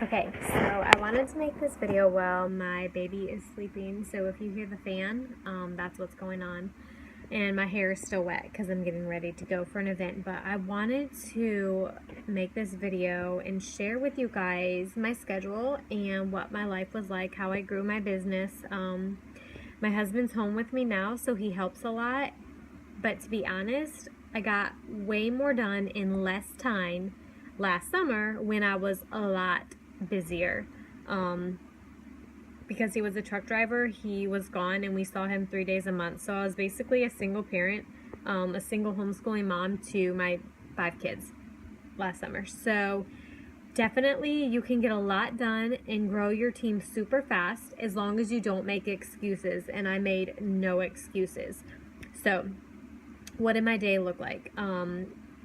Okay, so I wanted to make this video while my baby is sleeping, so if you hear the fan, that's what's going on. And my hair is still wet because I'm getting ready to go for an event, but I wanted to make this video and share with you guys my schedule and what my life was like, how I grew my business. My husband's home with me now, so he helps a lot, but to be honest, I got way more done in less time last summer when I was a lot busier. Because he was a truck driver, he was gone and we saw him 3 days a month. So I was basically a single parent, a single homeschooling mom to my 5 kids last summer. So definitely you can get a lot done and grow your team super fast as long as you don't make excuses. And I made no excuses. So what did my day look like?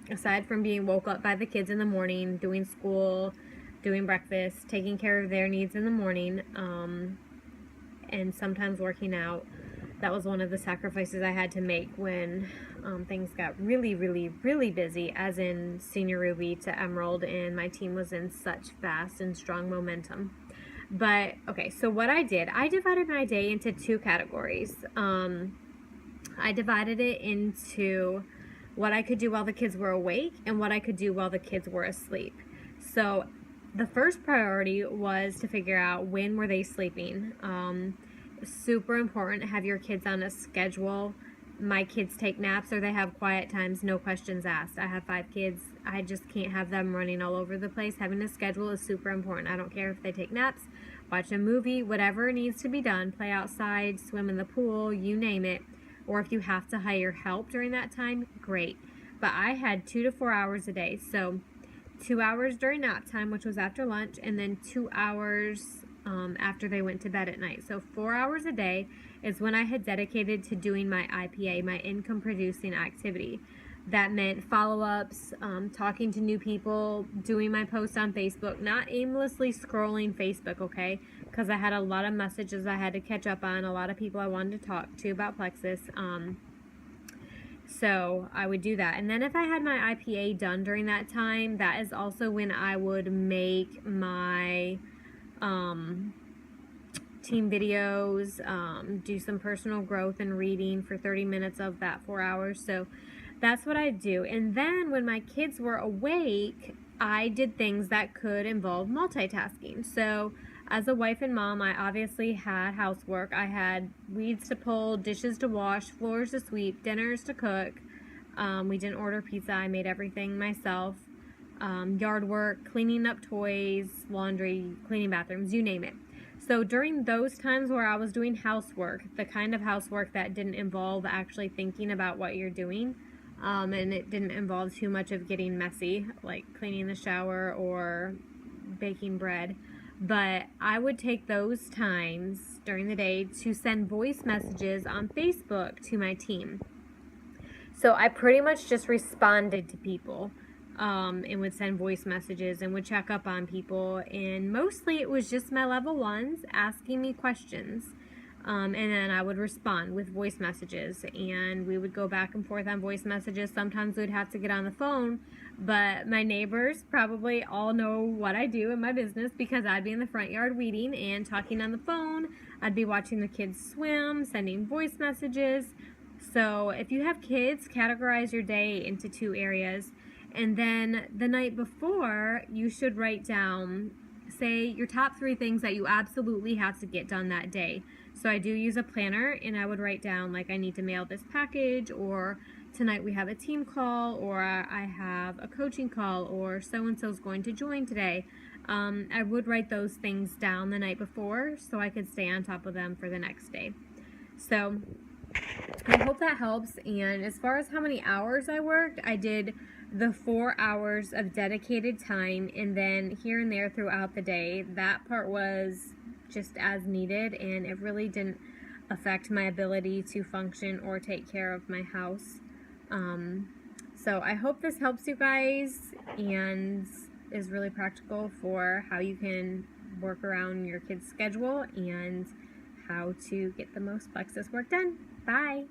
Aside from being woke up by the kids in the morning, doing school, doing breakfast, taking care of their needs in the morning, and sometimes working out. That was one of the sacrifices I had to make when things got really, really, really busy, as in Senior Ruby to Emerald, and my team was in such fast and strong momentum. But, okay, so what I did, I divided my day into 2 categories. I divided it into what I could do while the kids were awake and what I could do while the kids were asleep. So the first priority was to figure out when were they sleeping. Super important to have your kids on a schedule. My kids take naps or they have quiet times, no questions asked. I have 5 kids. I just can't have them running all over the place. Having a schedule is super important. I don't care if they take naps, watch a movie, whatever needs to be done, play outside, swim in the pool, you name it. Or if you have to hire help during that time, great. But I had 2 to 4 hours a day. So 2 hours during nap time, which was after lunch, and then 2 hours after they went to bed at night. So 4 hours a day is when I had dedicated to doing my IPA, my income producing activity. That meant follow-ups, talking to new people, doing my posts on Facebook, not aimlessly scrolling Facebook, okay? Because I had a lot of messages I had to catch up on, a lot of people I wanted to talk to about Plexus. So I would do that. And then if I had my IPA done during that time, that is also when I would make my team videos, do some personal growth and reading for 30 minutes of that 4 hours. So that's what I do. And then when my kids were awake, I did things that could involve multitasking. So as a wife and mom, I obviously had housework. I had weeds to pull, dishes to wash, floors to sweep, dinners to cook. We didn't order pizza. I made everything myself. Yard work, cleaning up toys, laundry, cleaning bathrooms, you name it. So during those times where I was doing housework, the kind of housework that didn't involve actually thinking about what you're doing, and it didn't involve too much of getting messy, like cleaning the shower or baking bread, but I would take those times during the day to send voice messages on Facebook to my team. So I pretty much just responded to people. And would send voice messages and would check up on people, and mostly it was just my level 1s asking me questions, and then I would respond with voice messages, and we would go back and forth on voice messages. Sometimes we'd have to get on the phone, but my neighbors probably all know what I do in my business because I'd be in the front yard weeding and talking on the phone. I'd be watching the kids swim, sending voice messages. So if you have kids, categorize your day into 2 areas. And then the night before, you should write down, say, your top 3 things that you absolutely have to get done that day. So I do use a planner, and I would write down, like, I need to mail this package, or tonight we have a team call, or I have a coaching call, or so-and-so's going to join today. I would write those things down the night before so I could stay on top of them for the next day. So I hope that helps. And as far as how many hours I worked, I did the 4 hours of dedicated time, and then here and there throughout the day. That part was just as needed, and it really didn't affect my ability to function or take care of my house. So I hope this helps you guys and is really practical for how you can work around your kids' schedule and how to get the most Plexus work done. Bye!